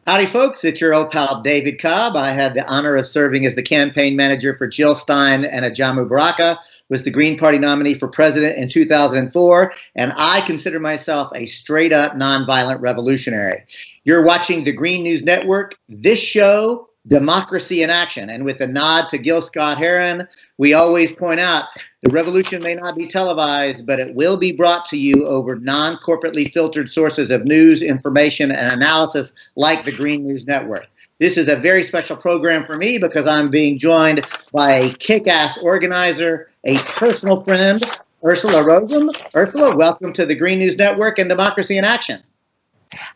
Howdy, folks. It's your old pal, David Cobb. I had the honor of serving as the campaign manager for Jill Stein and Ajamu Baraka, was the Green Party nominee for president in 2004, and I consider myself a straight-up nonviolent revolutionary. You're watching the Green News Network. This show, Democracy in Action. And with a nod to Gil Scott-Heron, we always point out the revolution may not be televised, but it will be brought to you over non-corporately filtered sources of news, information, and analysis like the Green News Network. This is a very special program for me because I'm being joined by a kick-ass organizer, a personal friend, Ursula Rozum. Ursula, welcome to the Green News Network and Democracy in Action.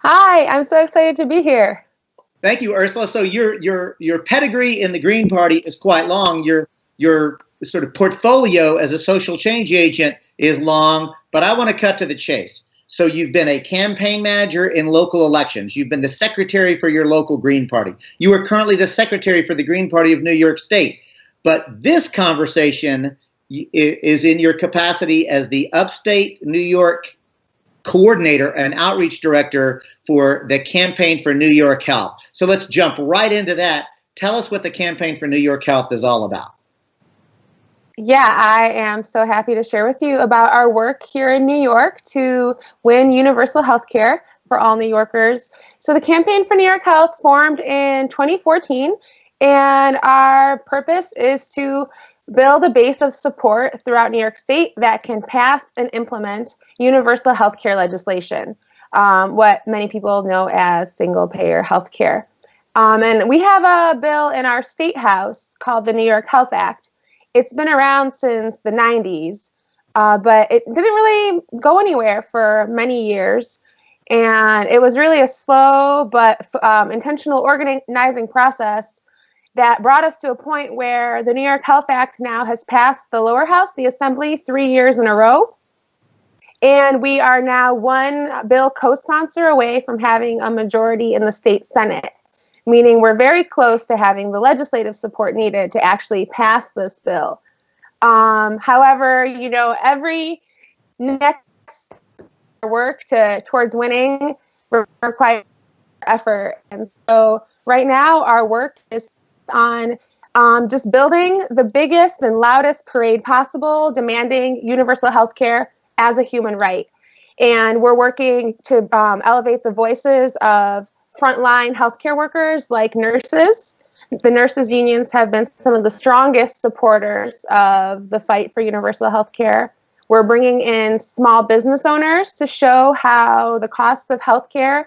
Hi, I'm so excited to be here. Thank you, Ursula. So your pedigree in the Green Party is quite long. Your sort of portfolio as a social change agent is long, but I want to cut to the chase. So you've been a campaign manager in local elections. You've been the secretary for your local Green Party. You are currently the secretary for the Green Party of New York State. But this conversation is in your capacity as the upstate New York coordinator and outreach director for the Campaign for New York Health. So let's jump right into that. Tell us what the Campaign for New York Health is all about. Yeah, I am so happy to share with you about our work here in New York to win universal health care for all New Yorkers. So the Campaign for New York Health formed in 2014, and our purpose is to build a base of support throughout New York State that can pass and implement universal health care legislation, what many people know as single-payer health care. And we have a bill in our state house called the New York Health Act. It's been around since the 90s, but it didn't really go anywhere for many years. And it was really a slow but intentional organizing process that brought us to a point where the New York Health Act now has passed the lower house, the assembly, 3 years in a row. And we are now one bill co-sponsor away from having a majority in the state Senate, meaning we're very close to having the legislative support needed to actually pass this bill. However, you know, every next work towards winning requires effort. And so right now our work is on just building the biggest and loudest parade possible, demanding universal health care as a human right. And we're working to elevate the voices of frontline healthcare workers like nurses. The nurses unions have been some of the strongest supporters of the fight for universal health care. We're bringing in small business owners to show how the costs of healthcare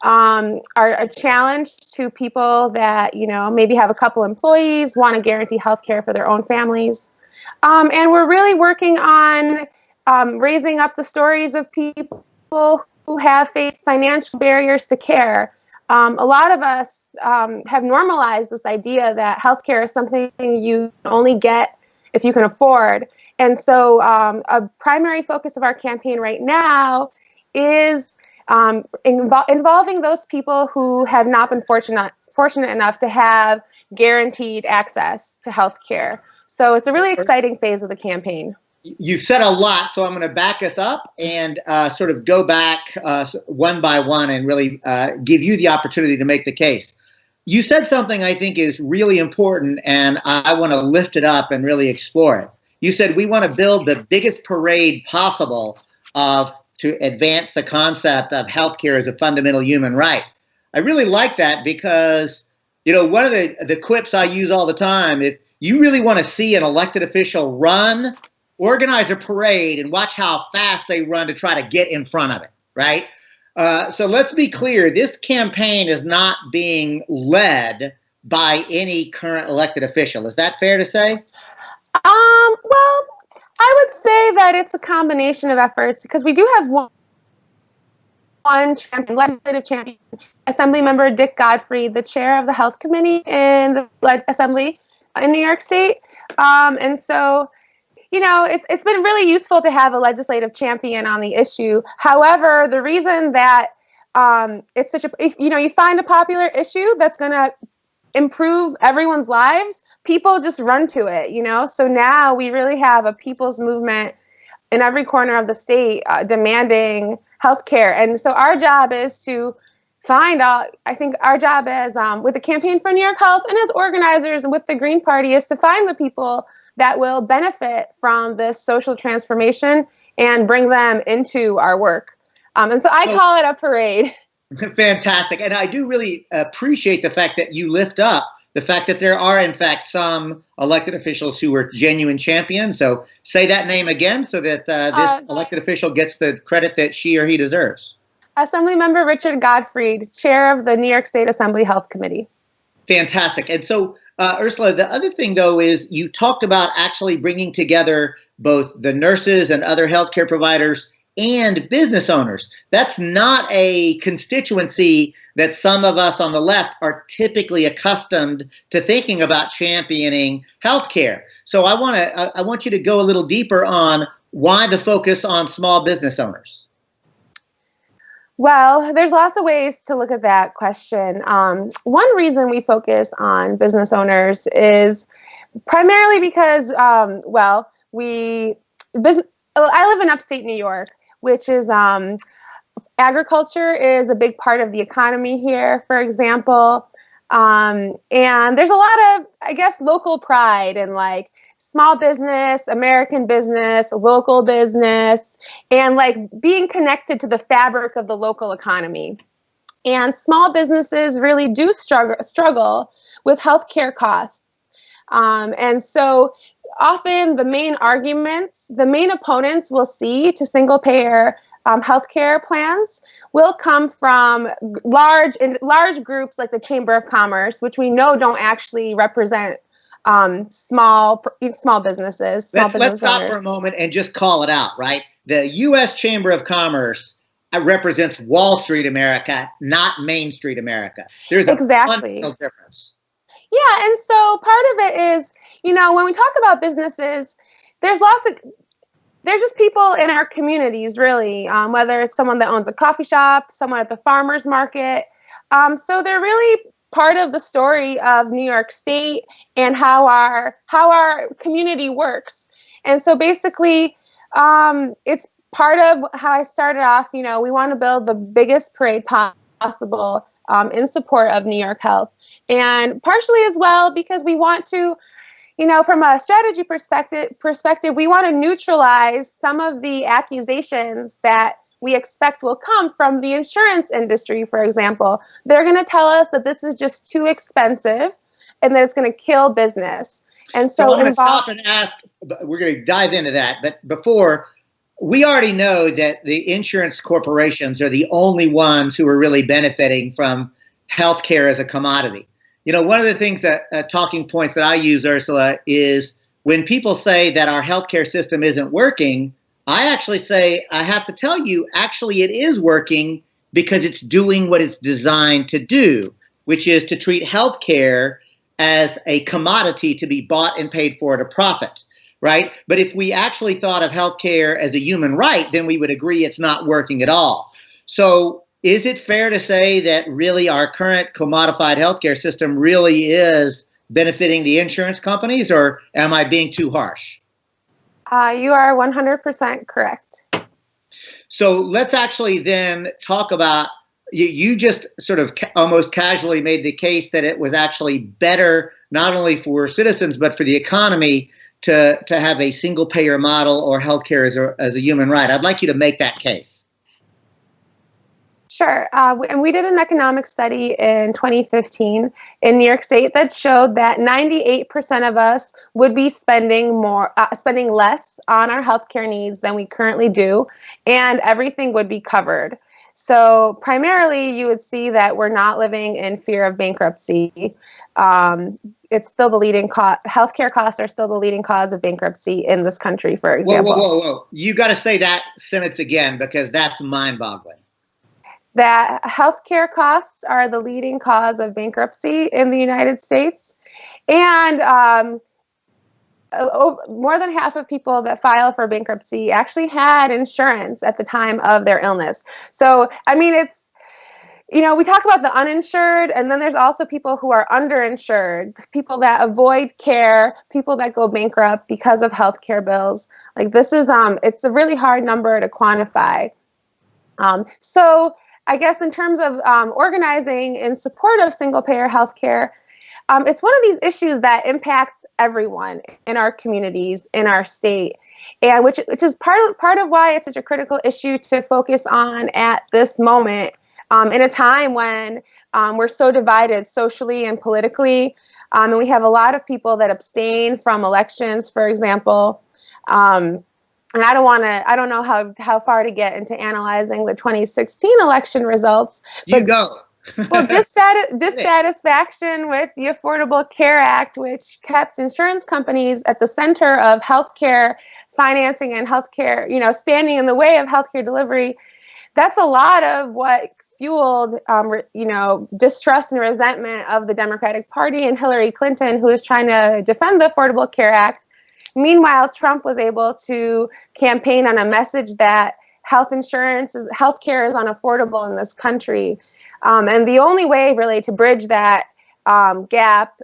are a challenge to people that, you know, maybe have a couple employees, want to guarantee healthcare for their own families. And we're really working on raising up the stories of people who have faced financial barriers to care. A lot of us have normalized this idea that healthcare is something you only get if you can afford. And so a primary focus of our campaign right now is involving those people who have not been fortunate enough to have guaranteed access to healthcare. So it's a really exciting phase of the campaign. You've said a lot, so I'm going to back us up and sort of go back one by one and really give you the opportunity to make the case. You said something I think is really important, and I want to lift it up and really explore it. You said we want to build the biggest parade possible to advance the concept of healthcare as a fundamental human right. I really like that because, you know, one of the quips I use all the time, if you really want to see an elected official run, organize a parade and watch how fast they run to try to get in front of it, right? So let's be clear, this campaign is not being led by any current elected official. Is that fair to say? Well, I would say that it's a combination of efforts because we do have one champion, legislative champion, Assembly Member Dick Godfrey, the chair of the Health Committee in the Assembly in New York State. And so, you know, it's been really useful to have a legislative champion on the issue. However, the reason that it's such a, you know, you find a popular issue that's going to improve everyone's lives, people just run to it, you know? So now we really have a people's movement in every corner of the state demanding healthcare. And so our job is to find out. I think our job as with the Campaign for New York Health and as organizers and with the Green Party is to find the people that will benefit from this social transformation and bring them into our work. And so I call it a parade. Fantastic. And I do really appreciate the fact that you lift up the fact that there are, in fact, some elected officials who are genuine champions. So say that name again so that this elected official gets the credit that she or he deserves. Assemblymember Richard Gottfried, chair of the New York State Assembly Health Committee. Fantastic. And so, Ursula, the other thing, though, is you talked about actually bringing together both the nurses and other healthcare providers and business owners. That's not a constituency that some of us on the left are typically accustomed to thinking about championing healthcare. So I want you to go a little deeper on why the focus on small business owners. Well, there's lots of ways to look at that question. One reason we focus on business owners is primarily because, I live in upstate New York, which is agriculture is a big part of the economy here, for example. And there's a lot of, I guess, local pride in like small business, American business, local business, and like being connected to the fabric of the local economy. And small businesses really do struggle with healthcare costs. And so often the main opponents we'll see to single payer healthcare plans will come from large groups like the Chamber of Commerce, which we know don't actually represent small businesses. Let's stop for a moment and just call it out, right? The U.S. Chamber of Commerce represents Wall Street America, not Main Street America. There's a fundamental difference. Yeah, and so part of it is, when we talk about businesses, there's just people in our communities, really, whether it's someone that owns a coffee shop, someone at the farmer's market. So they're really part of the story of New York State and how our community works. And so basically, it's part of how I started off. We want to build the biggest parade possible in support of New York Health, and partially as well because we want to, from a strategy perspective, we want to neutralize some of the accusations that we expect will come from the insurance industry, for example. They're going to tell us that this is just too expensive and that it's going to kill business. And so I'm going to stop and ask, we're going to dive into that. But before, we already know that the insurance corporations are the only ones who are really benefiting from healthcare as a commodity. One of the things that talking points that I use, Ursula, is when people say that our healthcare system isn't working, I actually say, I have to tell you, actually it is working because it's doing what it's designed to do, which is to treat healthcare as a commodity to be bought and paid for at a profit, right? But if we actually thought of healthcare as a human right, then we would agree it's not working at all. So is it fair to say that really our current commodified healthcare system really is benefiting the insurance companies, or am I being too harsh? You are 100% correct. So let's actually then talk about, you just sort of almost casually made the case that it was actually better, not only for citizens, but for the economy to have a single payer model or healthcare as a human right. I'd like you to make that case. Sure. And we did an economic study in 2015 in New York State that showed that 98% of us would be spending less on our healthcare needs than we currently do, and everything would be covered. So primarily, you would see that we're not living in fear of bankruptcy. It's still the leading cause. Healthcare costs are still the leading cause of bankruptcy in this country, for example. Whoa. You got to say that sentence again, because that's mind-boggling. That healthcare costs are the leading cause of bankruptcy in the United States. And more than half of people that file for bankruptcy actually had insurance at the time of their illness. So, I mean, it's, we talk about the uninsured, and then there's also people who are underinsured, people that avoid care, people that go bankrupt because of healthcare bills. Like this is, it's a really hard number to quantify. So I guess in terms of organizing in support of single-payer healthcare, it's one of these issues that impacts everyone in our communities, in our state, and which is part of why it's such a critical issue to focus on at this moment, in a time when we're so divided socially and politically, and we have a lot of people that abstain from elections, for example. And I don't know how far to get into analyzing the 2016 election results. You go. Well, dissatisfaction with the Affordable Care Act, which kept insurance companies at the center of healthcare financing and healthcare, standing in the way of healthcare delivery. That's a lot of what fueled, distrust and resentment of the Democratic Party and Hillary Clinton, who was trying to defend the Affordable Care Act. Meanwhile, Trump was able to campaign on a message that healthcare is unaffordable in this country. And the only way really to bridge that gap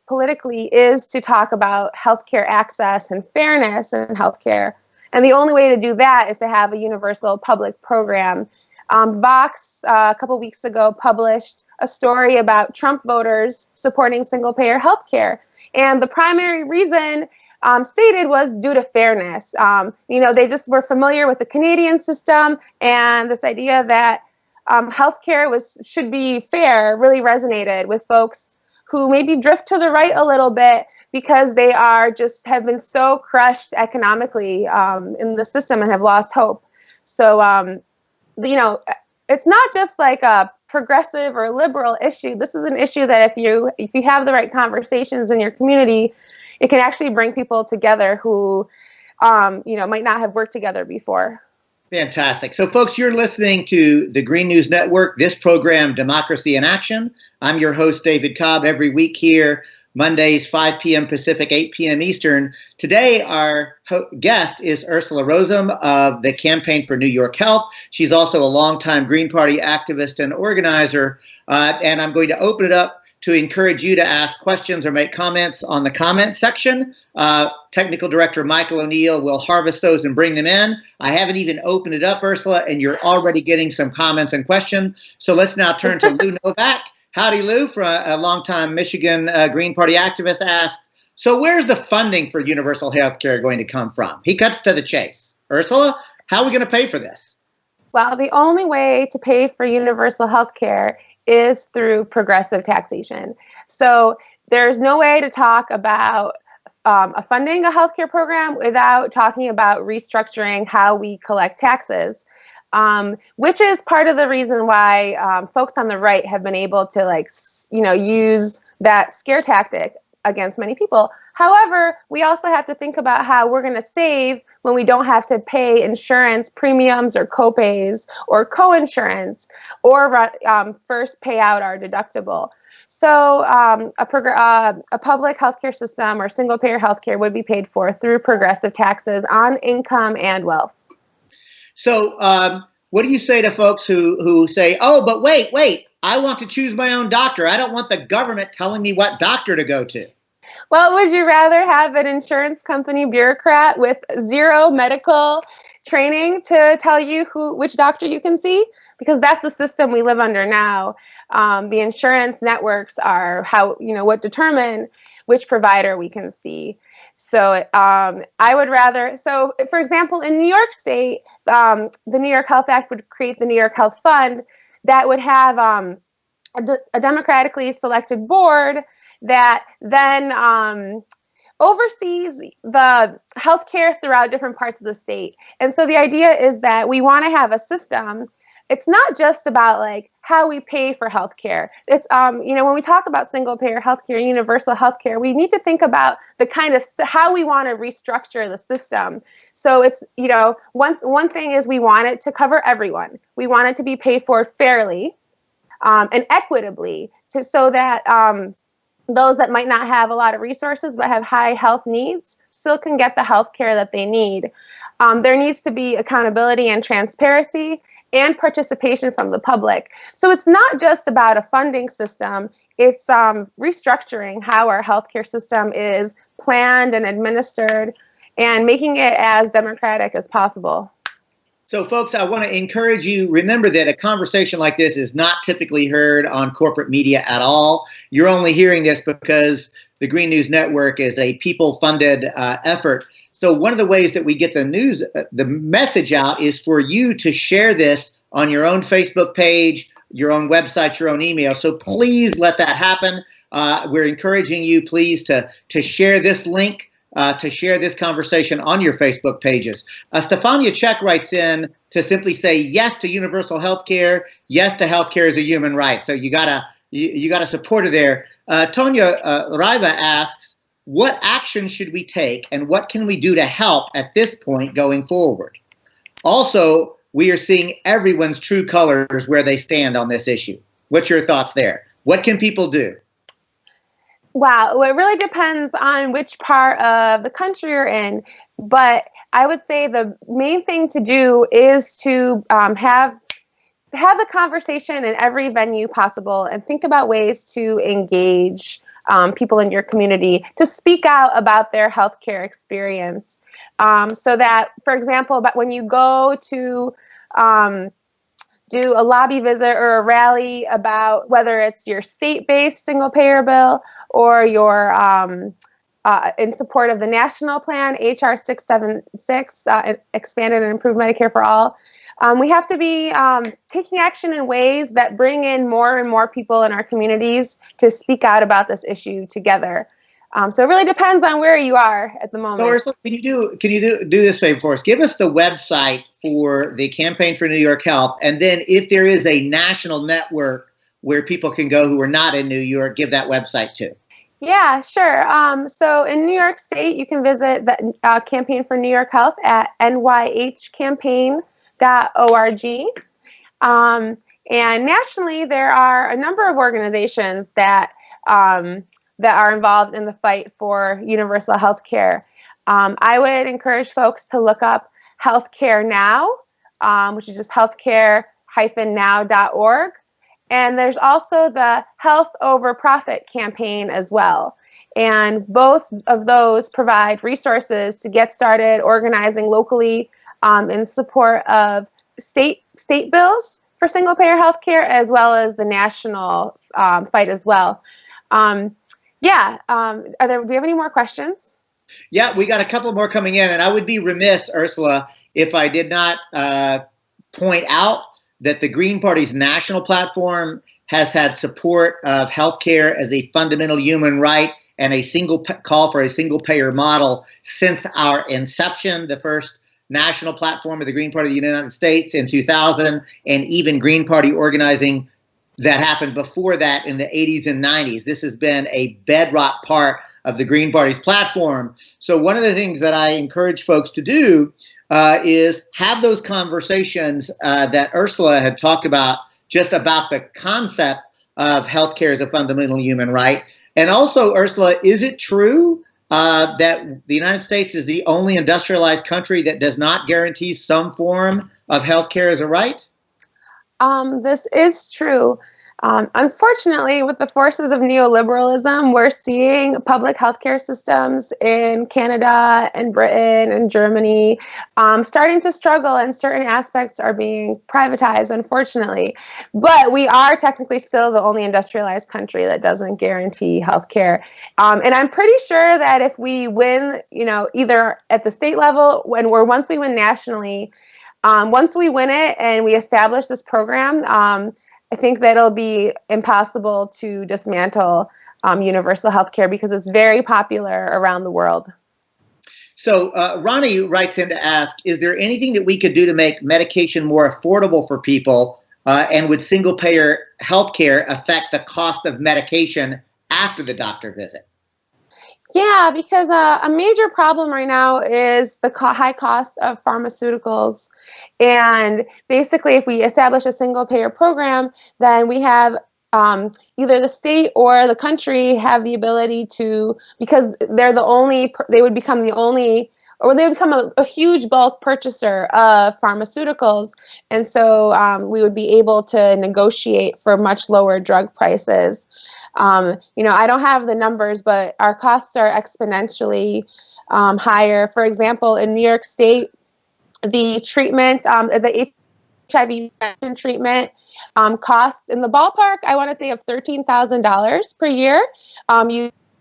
politically is to talk about healthcare access and fairness in healthcare. And the only way to do that is to have a universal public program. Vox, a couple weeks ago, published a story about Trump voters supporting single-payer healthcare. And the primary reason stated was due to fairness. They just were familiar with the Canadian system, and this idea that healthcare should be fair really resonated with folks who maybe drift to the right a little bit because they have been so crushed economically in the system and have lost hope. So, it's not just like a progressive or liberal issue. This is an issue that if you have the right conversations in your community, it can actually bring people together who, might not have worked together before. Fantastic. So, folks, you're listening to the Green News Network, this program, Democracy in Action. I'm your host, David Cobb, every week here, Mondays, 5 p.m. Pacific, 8 p.m. Eastern. Today, our guest is Ursula Rozum of the Campaign for New York Health. She's also a longtime Green Party activist and organizer. And I'm going to open it up to encourage you to ask questions or make comments on the comment section. Technical Director Michael O'Neill will harvest those and bring them in. I haven't even opened it up, Ursula, and you're already getting some comments and questions. So let's now turn to Lou Novak. Howdy, Lou, from a longtime Michigan Green Party activist, asks, so where's the funding for universal health care going to come from? He cuts to the chase. Ursula, how are we going to pay for this? Well, the only way to pay for universal health care is through progressive taxation. So there's no way to talk about funding a healthcare program without talking about restructuring how we collect taxes, which is part of the reason why folks on the right have been able to use that scare tactic against many people. However, we also have to think about how we're going to save when we don't have to pay insurance premiums or copays or co-insurance or first pay out our deductible. So a public healthcare system or single-payer healthcare would be paid for through progressive taxes on income and wealth. So what do you say to folks who say, oh, but wait, I want to choose my own doctor. I don't want the government telling me what doctor to go to. Well, would you rather have an insurance company bureaucrat with zero medical training to tell you which doctor you can see? Because that's the system we live under now. The insurance networks are what determine which provider we can see. So I would rather, for example, in New York State, the New York Health Act would create the New York Health Fund that would have a democratically selected board that then oversees the healthcare throughout different parts of the state. And so the idea is that we want to have a system. It's not just about how we pay for healthcare. It's when we talk about single payer healthcare, universal healthcare, we need to think about the kind of how we want to restructure the system. So it's one thing is we want it to cover everyone. We want it to be paid for fairly and equitably, so that those that might not have a lot of resources but have high health needs still can get the health care that they need. There needs to be accountability and transparency and participation from the public. So it's not just about a funding system, it's restructuring how our healthcare system is planned and administered and making it as democratic as possible. So, folks, I want to encourage you, remember that a conversation like this is not typically heard on corporate media at all. You're only hearing this because the Green News Network is a people-funded effort. So one of the ways that we get the message out is for you to share this on your own Facebook page, your own website, your own email. So please let that happen. We're encouraging you, please, to share this link, to share this conversation on your Facebook pages. Stefania Check writes in to simply say yes to universal health care, yes to health care as a human right. So you gotta support her there. Tonya Raiva asks, what action should we take and what can we do to help at this point going forward? Also, we are seeing everyone's true colors where they stand on this issue. What's your thoughts there? What can people do? Wow, well, it really depends on which part of the country you're in. But I would say the main thing to do is to have the conversation in every venue possible and think about ways to engage people in your community to speak out about their healthcare experience. So that, for example, but when you go to do a lobby visit or a rally about whether it's your state-based single-payer bill or your in support of the national plan, HR 676, expanded and improved Medicare for all. We have to be taking action in ways that bring in more and more people in our communities to speak out about this issue together. So it really depends on where you are at the moment. So Ursula, can you do this favor for us? Give us the website for the Campaign for New York Health, and then if there is a national network where people can go who are not in New York, give that website too. Yeah, sure. So in New York State, you can visit the Campaign for New York Health at nyhcampaign.org. And nationally, there are a number of organizations that are involved in the fight for universal health care. I would encourage folks to look up Healthcare Now, which is just healthcare-now.org. And there's also the Health Over Profit campaign as well. And both of those provide resources to get started organizing locally in support of state bills for single-payer healthcare, as well as the national fight as well. Do we have any more questions? Yeah, we got a couple more coming in, and I would be remiss, Ursula, if I did not point out that the Green Party's national platform has had support of healthcare as a fundamental human right and a call for a single-payer model since our inception. The first national platform of the Green Party of the United States in 2000, and even Green Party organizing that happened before that in the 80s and 90s. This has been a bedrock part of the Green Party's platform. So one of the things that I encourage folks to do is have those conversations that Ursula had talked about, just about the concept of healthcare as a fundamental human right. And also, Ursula, is it true that the United States is the only industrialized country that does not guarantee some form of healthcare as a right? This is true. Unfortunately, with the forces of neoliberalism, we're seeing public healthcare systems in Canada and Britain and Germany starting to struggle, and certain aspects are being privatized, unfortunately. But we are technically still the only industrialized country that doesn't guarantee healthcare. And I'm pretty sure that if we win, either at the state level once we win nationally, once we win it and we establish this program, I think that it'll be impossible to dismantle universal health care because it's very popular around the world. So Ronnie writes in to ask, is there anything that we could do to make medication more affordable for people? And would single-payer health care affect the cost of medication after the doctor visit? Yeah, because a major problem right now is the high cost of pharmaceuticals. And basically, if we establish a single-payer program, then we have either the state or the country have the ability to, because they would become a huge bulk purchaser of pharmaceuticals. And so we would be able to negotiate for much lower drug prices. I don't have the numbers, but our costs are exponentially higher. For example, in New York State, the treatment, the HIV treatment costs in the ballpark, I want to say, of $13,000 per year,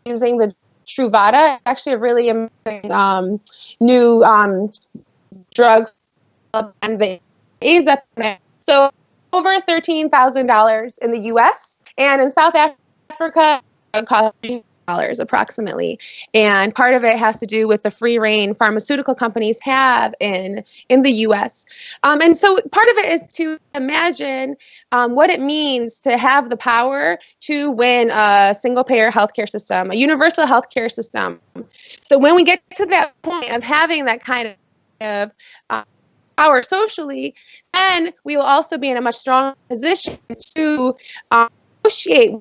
using the Truvada, actually a really amazing new drug, and the AIDS epidemic. So over $13,000 in the U.S. and in South Africa, it costs $3 approximately. And part of it has to do with the free reign pharmaceutical companies have in the U.S. And so part of it is to imagine what it means to have the power to win a single-payer healthcare system, a universal healthcare system. So when we get to that point of having that kind of power socially, then we will also be in a much stronger position to negotiate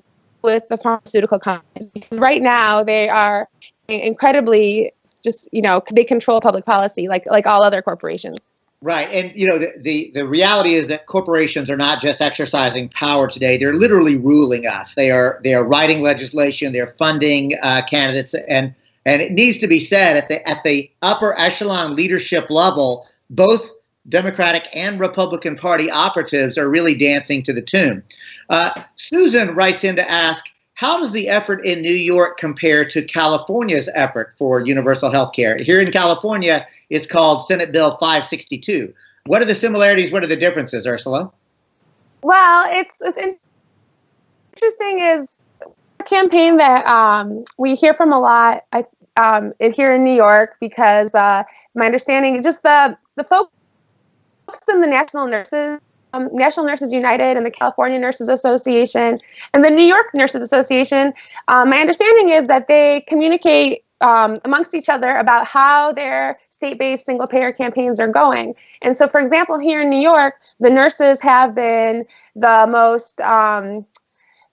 with the pharmaceutical companies, because right now they are incredibly just, they control public policy like all other corporations. Right. And, the reality is that corporations are not just exercising power today. They're literally ruling us. They are writing legislation. They're funding candidates. And it needs to be said, at the upper echelon leadership level, both Democratic and Republican Party operatives are really dancing to the tune. Susan writes in to ask, how does the effort in New York compare to California's effort for universal health care? Here in California, it's called Senate Bill 562. What are the similarities? What are the differences, Ursula? Well, it's interesting is a campaign that we hear from a lot here in New York, because my understanding, just the folks in the National Nurses United and the California Nurses Association and the New York Nurses Association, my understanding is that they communicate amongst each other about how their state-based single-payer campaigns are going. And so, for example, here in New York, the nurses have been the most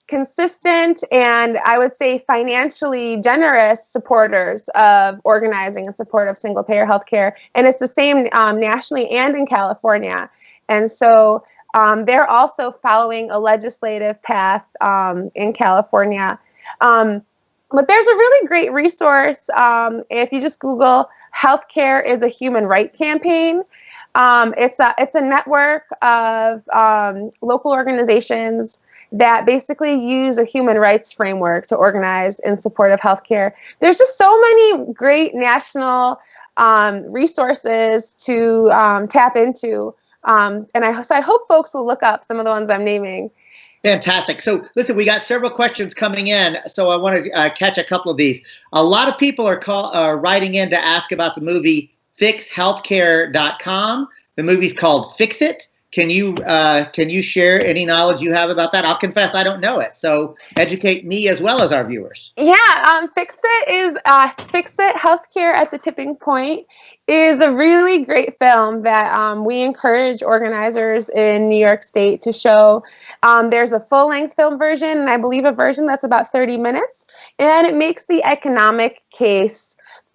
consistent and, I would say, financially generous supporters of organizing in support of single-payer healthcare. And it's the same nationally and in California. And so they're also following a legislative path in California. But there's a really great resource if you just Google "Healthcare is a Human Right" campaign. It's a network of local organizations that basically use a human rights framework to organize in support of healthcare. There's just so many great national resources to tap into. And I hope folks will look up some of the ones I'm naming. Fantastic. So listen, we got several questions coming in, so I want to catch a couple of these. A lot of people are writing in to ask about the movie fixhealthcare.com. The movie's called Fix It. Can you share any knowledge you have about that? I'll confess I don't know it, so educate me as well as our viewers. Yeah, Fix It Healthcare at the Tipping Point is a really great film that we encourage organizers in New York State to show. There's a full-length film version, and I believe a version that's about 30 minutes, and it makes the economic case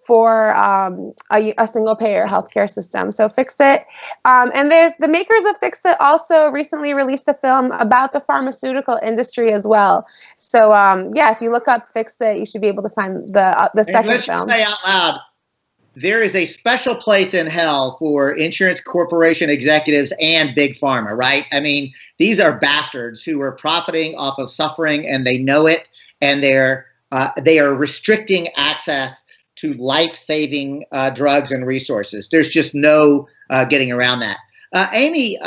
for a single-payer healthcare system. So Fix It. And the makers of Fix It also recently released a film about the pharmaceutical industry as well. So yeah, if you look up Fix It, you should be able to find the second let's film. Just say out loud, there is a special place in hell for insurance corporation executives and big pharma, right? I mean, these are bastards who are profiting off of suffering, and they know it, and they are restricting access to life-saving drugs and resources. There's just no getting around that. Amy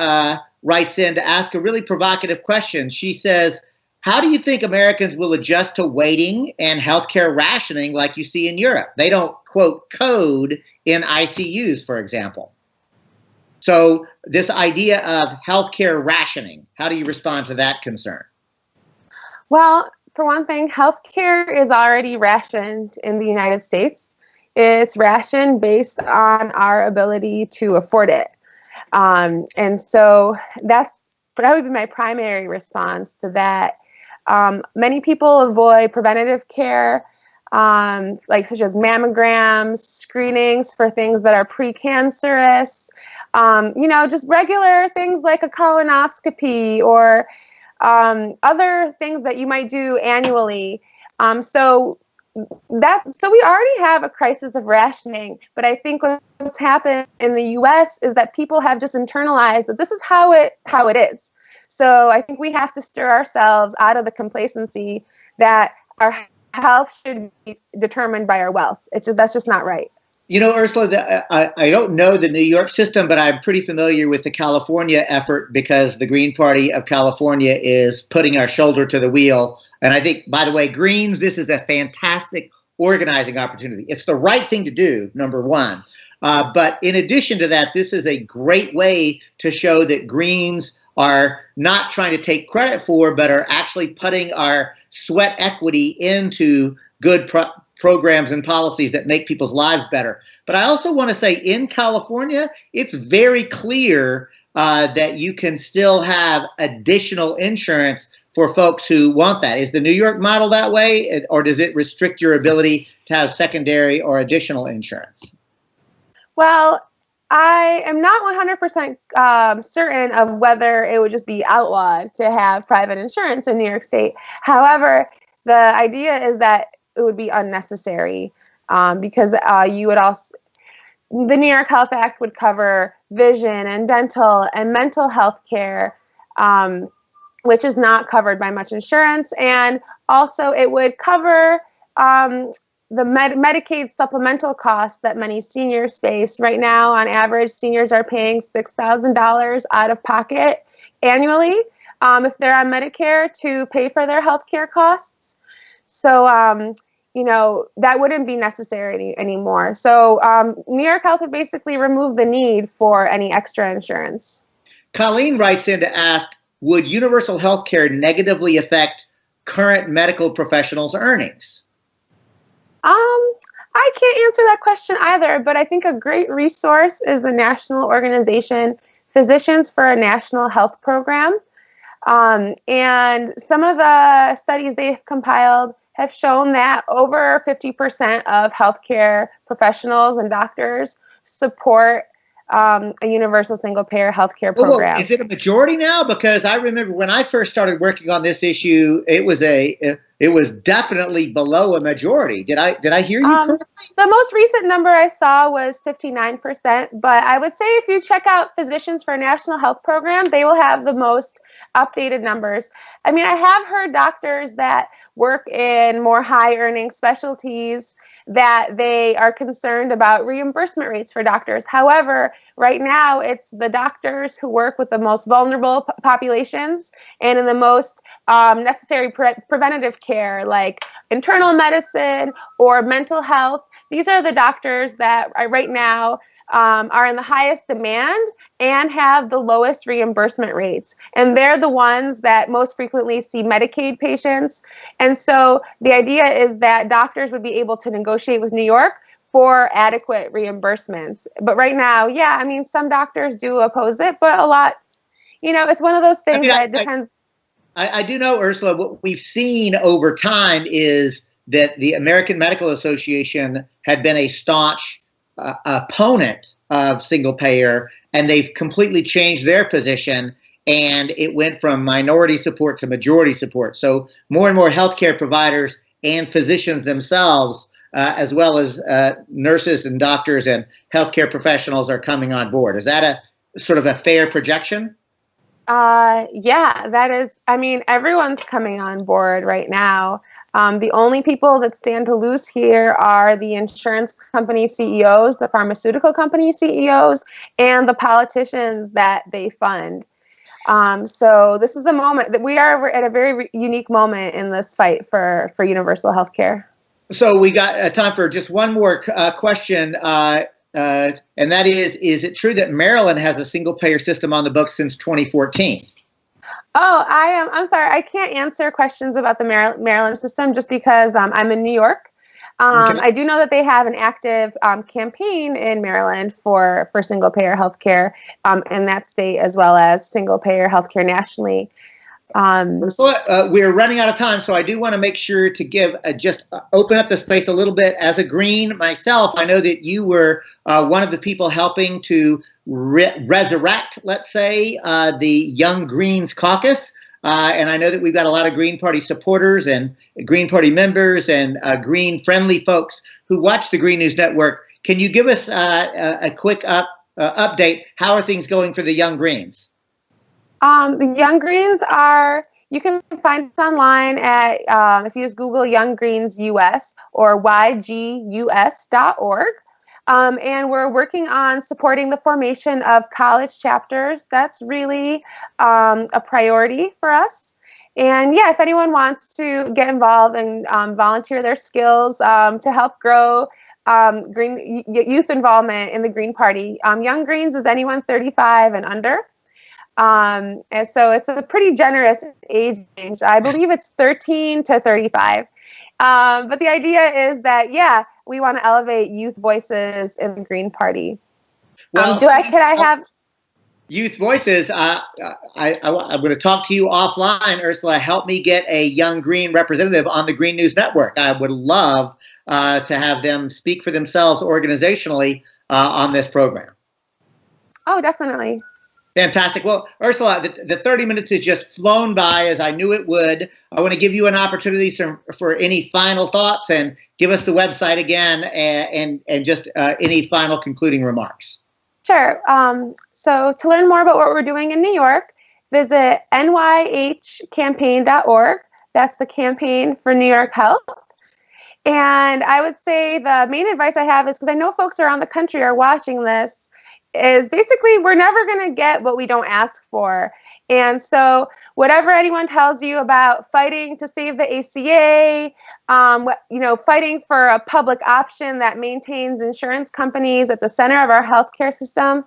writes in to ask a really provocative question. She says, how do you think Americans will adjust to waiting and healthcare rationing like you see in Europe? They don't, quote, code in ICUs, for example. So this idea of healthcare rationing, how do you respond to that concern? Well, for one thing, healthcare is already rationed in the United States. It's rationed based on our ability to afford it. And so that would be my primary response to that. Many people avoid preventative care, such as mammograms, screenings for things that are precancerous, just regular things like a colonoscopy or other things that you might do annually. So so we already have a crisis of rationing, but I think what's happened in the U.S. is that people have just internalized that this is how it is. So I think we have to stir ourselves out of the complacency that our health should be determined by our wealth. That's just not right. You know, Ursula, I don't know the New York system, but I'm pretty familiar with the California effort because the Green Party of California is putting our shoulder to the wheel. And I think, by the way, Greens, this is a fantastic organizing opportunity. It's the right thing to do, number one. But in addition to that, this is a great way to show that Greens are not trying to take credit for, but are actually putting our sweat equity into good programs and policies that make people's lives better. But I also want to say in California, it's very clear that you can still have additional insurance for folks who want that. Is the New York model that way, or does it restrict your ability to have secondary or additional insurance? Well, I am not 100% certain of whether it would just be outlawed to have private insurance in New York State. However, the idea is that it would be unnecessary because you would also, the New York Health Act would cover vision and dental and mental health care, which is not covered by much insurance. And also it would cover the Medicaid supplemental costs that many seniors face. Right now, on average, seniors are paying $6,000 out of pocket annually if they're on Medicare to pay for their health care costs. So, you know, that wouldn't be necessary anymore. So New York Health would basically remove the need for any extra insurance. Colleen writes in to ask, would universal health care negatively affect current medical professionals' earnings? I can't answer that question either, but I think a great resource is the national organization Physicians for a National Health Program. And some of the studies they've compiled have shown that over 50% of healthcare professionals and doctors support a universal single-payer healthcare program. Is it a majority now? Because I remember when I first started working on this issue, it was definitely below a majority. Did I hear you correctly? The most recent number I saw was 59%, but I would say if you check out Physicians for a National Health Program, they will have the most updated numbers. I mean, I have heard doctors that work in more high-earning specialties that they are concerned about reimbursement rates for doctors. However, right now, it's the doctors who work with the most vulnerable populations and in the most necessary preventative care, like internal medicine or mental health. These are the doctors that right now are in the highest demand and have the lowest reimbursement rates. And they're the ones that most frequently see Medicaid patients. And so the idea is that doctors would be able to negotiate with New York for adequate reimbursements. But right now, yeah, I mean, some doctors do oppose it, but a lot, you know, it's one of those things that depends. I do know, Ursula, what we've seen over time is that the American Medical Association had been a staunch opponent of single payer, and they've completely changed their position, and it went from minority support to majority support. So more and more healthcare providers and physicians themselves, as well as nurses and doctors and healthcare professionals, are coming on board. Is that a sort of a fair projection? Yeah, that is, I mean, everyone's coming on board right now. The only people that stand to lose here are the insurance company CEOs, the pharmaceutical company CEOs, and the politicians that they fund. So this is a moment that we are at a very unique moment in this fight for universal health care. So we got time for just one more question. And that is it true that Maryland has a single payer system on the books since 2014? Oh, I'm sorry. I can't answer questions about the Maryland system just because I'm in New York. Okay. I do know that they have an active campaign in Maryland for single payer healthcare in that state, as well as single payer healthcare nationally. We're running out of time, so I do want to make sure to give just open up the space a little bit. As a Green myself, I know that you were one of the people helping to resurrect, let's say, the Young Greens caucus. And I know that we've got a lot of Green Party supporters and Green Party members and Green-friendly folks who watch the Green News Network. Can you give us a quick update? How are things going for the Young Greens? The Young Greens you can find us online at, if you just Google Young Greens US or YGUS.org. And we're working on supporting the formation of college chapters. That's really a priority for us. And yeah, if anyone wants to get involved and volunteer their skills to help grow green youth involvement in the Green Party, Young Greens is anyone 35 and under. And so it's a pretty generous age range. I believe it's 13 to 35. But the idea is that, yeah, we want to elevate youth voices in the Green Party. Well, could I have youth voices? I'm going to talk to you offline, Ursula. Help me get a Young Green representative on the Green News Network. I would love to have them speak for themselves organizationally on this program. Oh, definitely. Fantastic. Well, Ursula, the 30 minutes has just flown by as I knew it would. I want to give you an opportunity for any final thoughts and give us the website again and just any final concluding remarks. Sure. So to learn more about what we're doing in New York, visit nyhcampaign.org. That's the Campaign for New York Health. And I would say the main advice I have is, because I know folks around the country are watching this, is basically we're never going to get what we don't ask for. And so whatever anyone tells you about fighting to save the ACA, fighting for a public option that maintains insurance companies at the center of our healthcare system,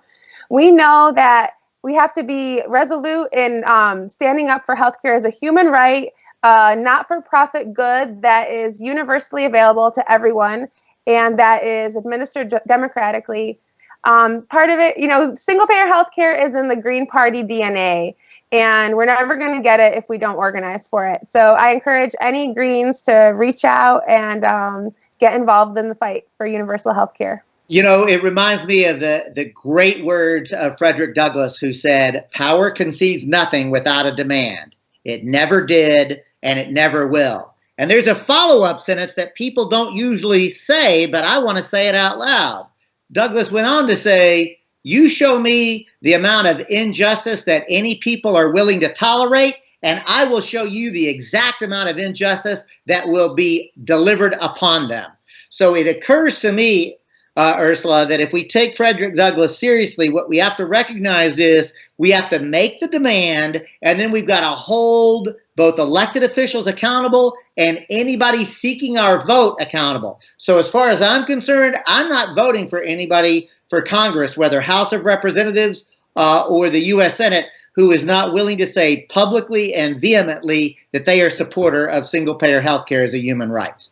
we know that we have to be resolute in standing up for healthcare as a human right, not-for-profit good that is universally available to everyone and that is administered democratically. Part of it, single-payer healthcare is in the Green Party DNA, and we're never going to get it if we don't organize for it. So I encourage any Greens to reach out and get involved in the fight for universal healthcare. It reminds me of the great words of Frederick Douglass, who said, "Power concedes nothing without a demand. It never did, and it never will." And there's a follow-up sentence that people don't usually say, but I want to say it out loud. Douglass went on to say, "You show me the amount of injustice that any people are willing to tolerate, and I will show you the exact amount of injustice that will be delivered upon them." So it occurs to me, Ursula, that if we take Frederick Douglass seriously, what we have to recognize is we have to make the demand, and then we've got to hold both elected officials accountable and anybody seeking our vote accountable. So as far as I'm concerned, I'm not voting for anybody for Congress, whether House of Representatives or the U.S. Senate, who is not willing to say publicly and vehemently that they are a supporter of single-payer healthcare as a human right.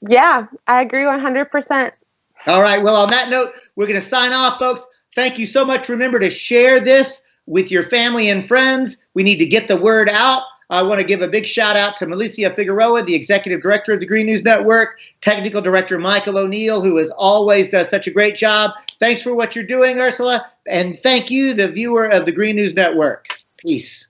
Yeah, I agree 100%. All right. Well, on that note, we're going to sign off, folks. Thank you so much. Remember to share this with your family and friends. We need to get the word out. I want to give a big shout out to Milicia Figueroa, the Executive Director of the Green News Network, Technical Director Michael O'Neill, who as always does such a great job. Thanks for what you're doing, Ursula. And thank you, the viewer of the Green News Network. Peace.